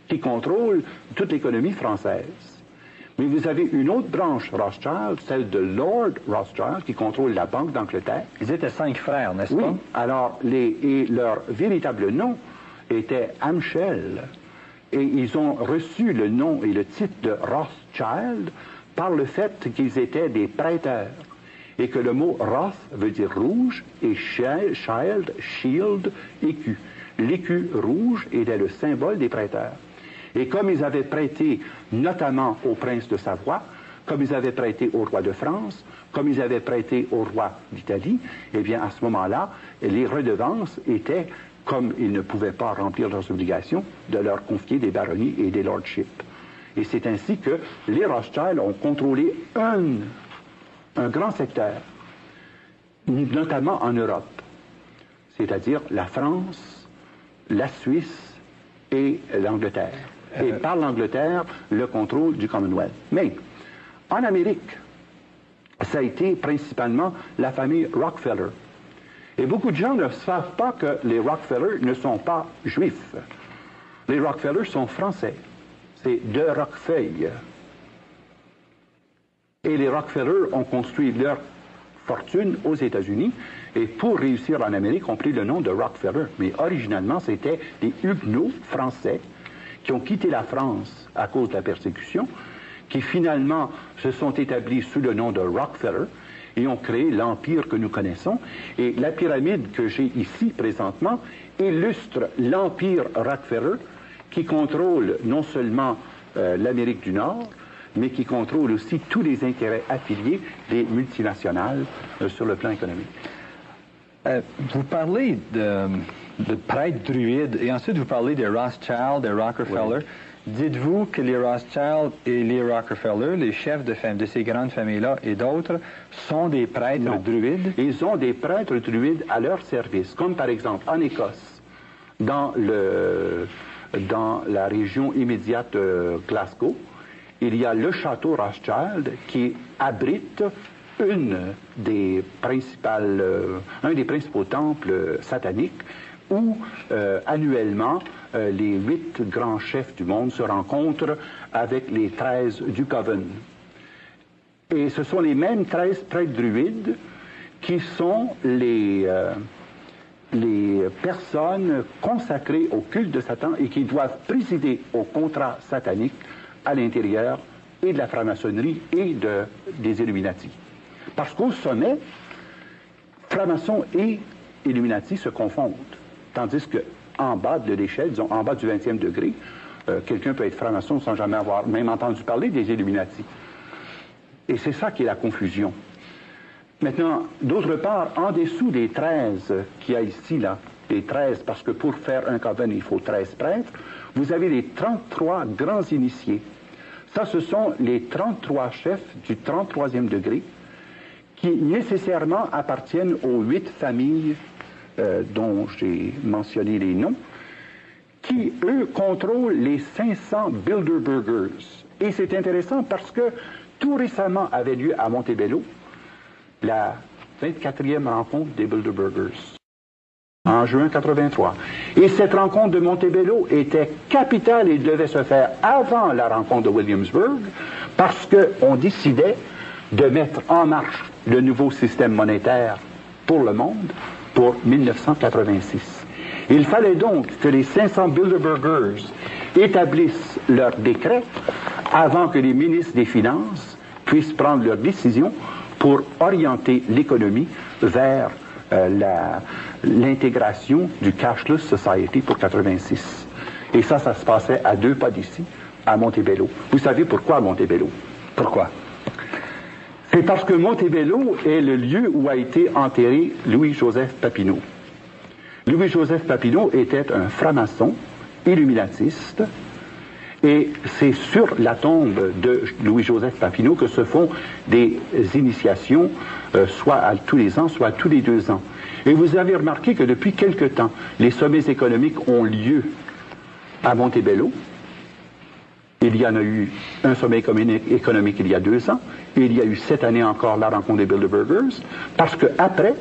qui contrôle toute l'économie française. Mais vous avez une autre branche Rothschild, celle de Lord Rothschild, qui contrôle la Banque d'Angleterre. Ils étaient 5 frères, n'est-ce oui. pas? Alors, et leur véritable nom était Amschel. Et ils ont reçu le nom et le titre de Rothschild par le fait qu'ils étaient des prêteurs. Et que le mot Roth veut dire rouge et Shield, écu. L'écu rouge était le symbole des prêteurs. Et comme ils avaient prêté notamment au prince de Savoie, comme ils avaient prêté au roi de France, comme ils avaient prêté au roi d'Italie, eh bien à ce moment-là, les redevances étaient, comme ils ne pouvaient pas remplir leurs obligations, de leur confier des baronnies et des lordships. Et c'est ainsi que les Rothschild ont contrôlé un grand secteur, notamment en Europe, c'est-à-dire la France, la Suisse et l'Angleterre. Et par l'Angleterre, le contrôle du Commonwealth. Mais en Amérique, ça a été principalement la famille Rockefeller. Et beaucoup de gens ne savent pas que les Rockefeller ne sont pas juifs. Les Rockefeller sont français. C'est de Roquefeuille. Et les Rockefeller ont construit leur fortune aux États-Unis et pour réussir en Amérique, ont pris le nom de Rockefeller. Mais originalement, c'était des Huguenots français qui ont quitté la France à cause de la persécution, qui finalement se sont établis sous le nom de Rockefeller et ont créé l'empire que nous connaissons. Et la pyramide que j'ai ici présentement illustre l'empire Rockefeller qui contrôle non seulement l'Amérique du Nord, mais qui contrôle aussi tous les intérêts affiliés des multinationales sur le plan économique. Vous parlez de prêtres druides et ensuite vous parlez des Rothschild, des Rockefeller. Oui. Dites-vous que les Rothschild et les Rockefeller, les chefs de ces grandes familles-là et d'autres, sont des prêtres druides? Ils ont des prêtres druides à leur service, comme par exemple en Écosse, dans la région immédiate de Glasgow, il y a le château Rothschild qui abrite un des principaux temples sataniques où annuellement les 8 grands chefs du monde se rencontrent avec les 13 du Coven. Et ce sont les mêmes 13 prêtres druides qui sont les personnes consacrées au culte de Satan et qui doivent présider au contrat satanique à l'intérieur et de la franc-maçonnerie et des Illuminati. Parce qu'au sommet, francs-maçons et Illuminati se confondent. Tandis qu'en bas de l'échelle, disons en bas du 20e degré, quelqu'un peut être franc-maçon sans jamais avoir même entendu parler des Illuminati. Et c'est ça qui est la confusion. Maintenant, d'autre part, en dessous des 13 qu'il y a ici, là, les 13, parce que pour faire un coven, il faut 13 prêtres, vous avez les 33 grands initiés. Ça, ce sont les 33 chefs du 33e degré qui nécessairement appartiennent aux 8 familles dont j'ai mentionné les noms, qui, eux, contrôlent les 500 Bilderbergers. Et c'est intéressant parce que tout récemment avait lieu à Montebello la 24e rencontre des Bilderbergers, en juin 83. Et cette rencontre de Montebello était capitale et devait se faire avant la rencontre de Williamsburg parce qu'on décidait de mettre en marche le nouveau système monétaire pour le monde pour 1986. Il fallait donc que les 500 Bilderbergers établissent leur décret avant que les ministres des Finances puissent prendre leurs décisions pour orienter l'économie vers l'intégration du Cashless Society pour 86. Et ça se passait à 2 pas d'ici, à Montebello. Vous savez pourquoi Montebello? Pourquoi? C'est parce que Montebello est le lieu où a été enterré Louis-Joseph Papineau. Louis-Joseph Papineau était un franc-maçon, illuminatiste, et c'est sur la tombe de Louis-Joseph Papineau que se font des initiations, soit tous les ans, soit tous les 2 ans. Et vous avez remarqué que depuis quelque temps, les sommets économiques ont lieu à Montebello. Il y en a eu un sommet économique il y a 2 ans, et il y a eu cette année encore la rencontre des Bilderbergers, parce qu'après,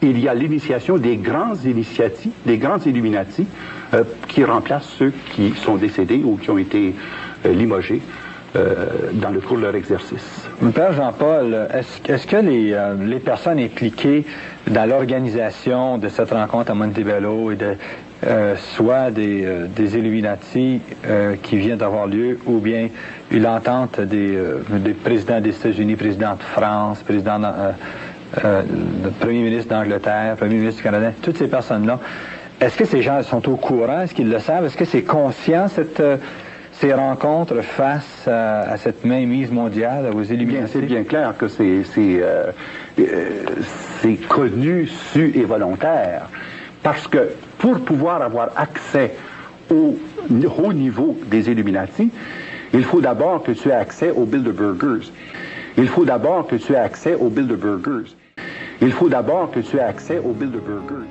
il y a l'initiation des grandes initiatives, des grands Illuminati qui remplacent ceux qui sont décédés ou qui ont été limogés dans le cours de leur exercice. Père Jean-Paul, est-ce que les personnes impliquées dans l'organisation de cette rencontre à Montebello et soit des Illuminati qui viennent d'avoir lieu, ou bien l'entente des présidents des États-Unis, président de France, le premier ministre d'Angleterre, premier ministre du Canada, toutes ces personnes-là, est-ce que ces gens sont au courant? Est-ce qu'ils le savent? Est-ce que c'est conscient, ces rencontres face à cette mainmise mondiale aux Illuminati? C'est bien clair que c'est connu, su et volontaire. Parce que pour pouvoir avoir accès au haut niveau des Illuminati, il faut d'abord que tu aies accès aux Bilderbergers. Il faut d'abord que tu aies accès aux Bilderbergers. Il faut d'abord que tu aies accès aux Bilderbergers.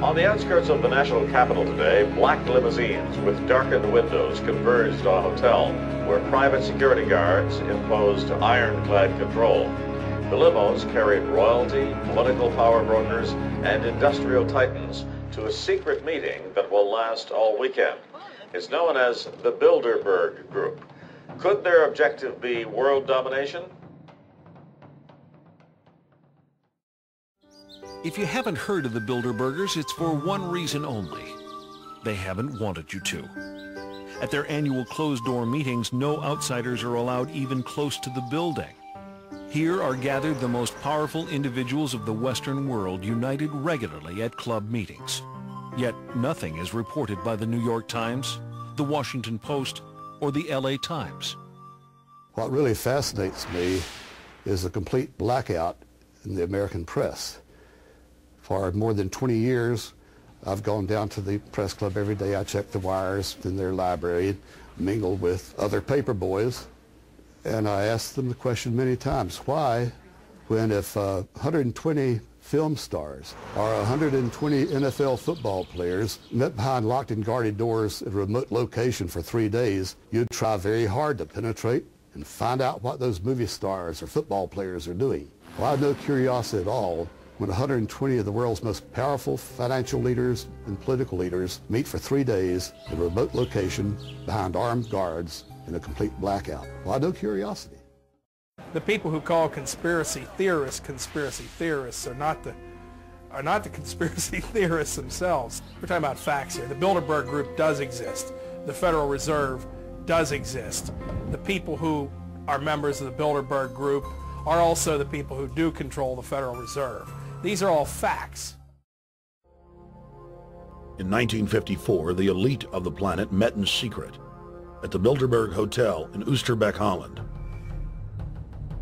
On the outskirts of the national capital today, black limousines with darkened windows converged to a hotel where private security guards imposed ironclad control. The limos carried royalty, political power brokers, and industrial titans to a secret meeting that will last all weekend. It's known as the Bilderberg Group. Could their objective be world domination? If you haven't heard of the Bilderbergers, it's for one reason only. They haven't wanted you to. At their annual closed-door meetings, no outsiders are allowed even close to the building. Here are gathered the most powerful individuals of the Western world, united regularly at club meetings. Yet nothing is reported by the New York Times, the Washington Post, or the LA Times. What really fascinates me is the complete blackout in the American press. For more than 20 years, I've gone down to the press club every day. I check the wires in their library, mingle with other paper boys, and I asked them the question many times, why, when if 120 film stars or 120 NFL football players met behind locked and guarded doors at a remote location for 3 days, you'd try very hard to penetrate and find out what those movie stars or football players are doing. Well, I had no curiosity at all when 120 of the world's most powerful financial leaders and political leaders meet for 3 days in a remote location behind armed guards in a complete blackout. Well, I had no curiosity. The people who call conspiracy theorists are not the conspiracy theorists themselves. We're talking about facts here. The Bilderberg Group does exist. The Federal Reserve does exist. The people who are members of the Bilderberg Group are also the people who do control the Federal Reserve. These are all facts. In 1954, the elite of the planet met in secret at the Bilderberg Hotel in Oosterbeek, Holland.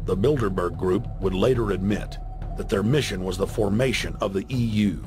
The Bilderberg Group would later admit that their mission was the formation of the EU,